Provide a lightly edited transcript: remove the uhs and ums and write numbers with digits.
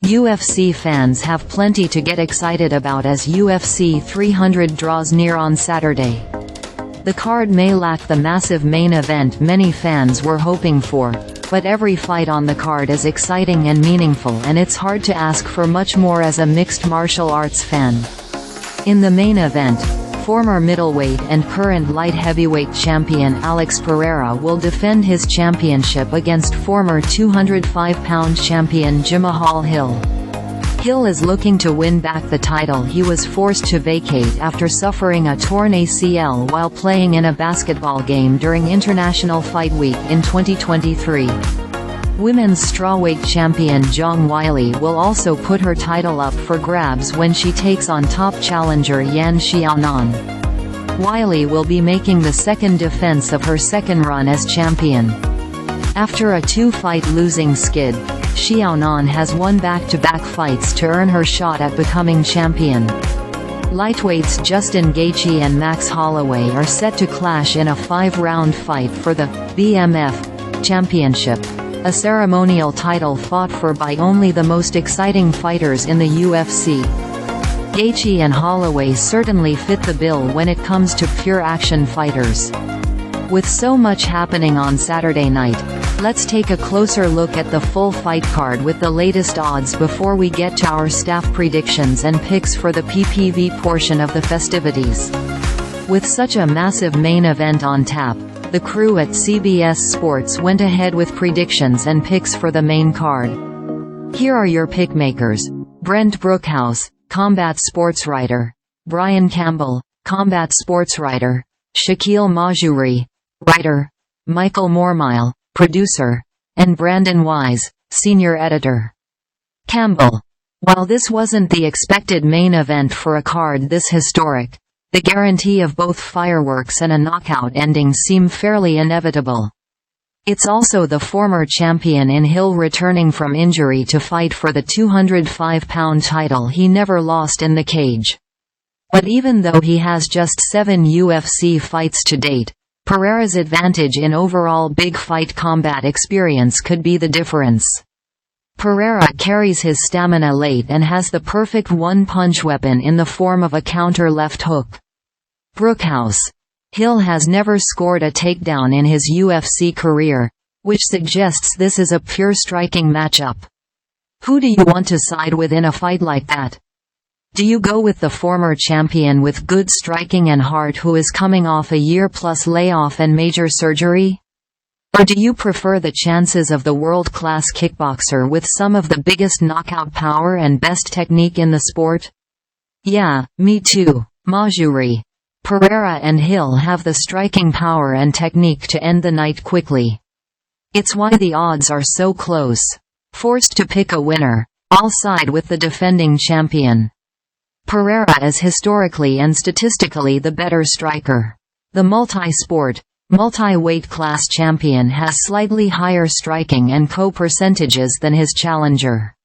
UFC fans have plenty to get excited about as UFC 300 draws near on Saturday. The card may lack the massive main event many fans were hoping for, but every fight on the card is exciting and meaningful, and it's hard to ask for much more as a mixed martial arts fan. In the main event, former middleweight and current light heavyweight champion Alex Pereira will defend his championship against former 205-pound champion Jamahal Hill. Hill is looking to win back the title he was forced to vacate after suffering a torn ACL while playing in a basketball game during International Fight Week in 2023. Women's strawweight champion Zhang Weili will also put her title up for grabs when she takes on top challenger Yan Xiaonan. Weili will be making the second defense of her second run as champion. After a two-fight losing skid, Xiaonan has won back-to-back fights to earn her shot at becoming champion. Lightweights Justin Gaethje and Max Holloway are set to clash in a 5-round fight for the BMF championship, a ceremonial title fought for by only the most exciting fighters in the UFC. Gaethje and Holloway certainly fit the bill when it comes to pure action fighters. With so much happening on Saturday night, let's take a closer look at the full fight card with the latest odds before we get to our staff predictions and picks for the PPV portion of the festivities. With such a massive main event on tap, the crew at CBS Sports went ahead with predictions and picks for the main card. Here are your pickmakers: Brent Brookhouse, combat sports writer; Brian Campbell, combat sports writer; Shakiel Mahjouri, writer; Michael Mormile, producer; and Brandon Wise, senior editor. Campbell. While this wasn't the expected main event for a card this historic, the guarantee of both fireworks and a knockout ending seem fairly inevitable. It's also the former champion in Hill returning from injury to fight for the 205-pound title he never lost in the cage. But even though he has just 7 UFC fights to date, Pereira's advantage in overall big fight combat experience could be the difference. Pereira carries his stamina late and has the perfect one-punch weapon in the form of a counter left hook. Brookhouse. Hill has never scored a takedown in his UFC career, which suggests this is a pure striking matchup. Who do you want to side with in a fight like that? Do you go with the former champion with good striking and heart who is coming off a year-plus layoff and major surgery? Or do you prefer the chances of the world-class kickboxer with some of the biggest knockout power and best technique in the sport? Yeah, me too. Mahjouri. Pereira and Hill have the striking power and technique to end the night quickly. It's why the odds are so close. Forced to pick a winner, I'll side with the defending champion. Pereira is historically and statistically the better striker. The multi-sport, multi-weight class champion has slightly higher striking and KO percentages than his challenger.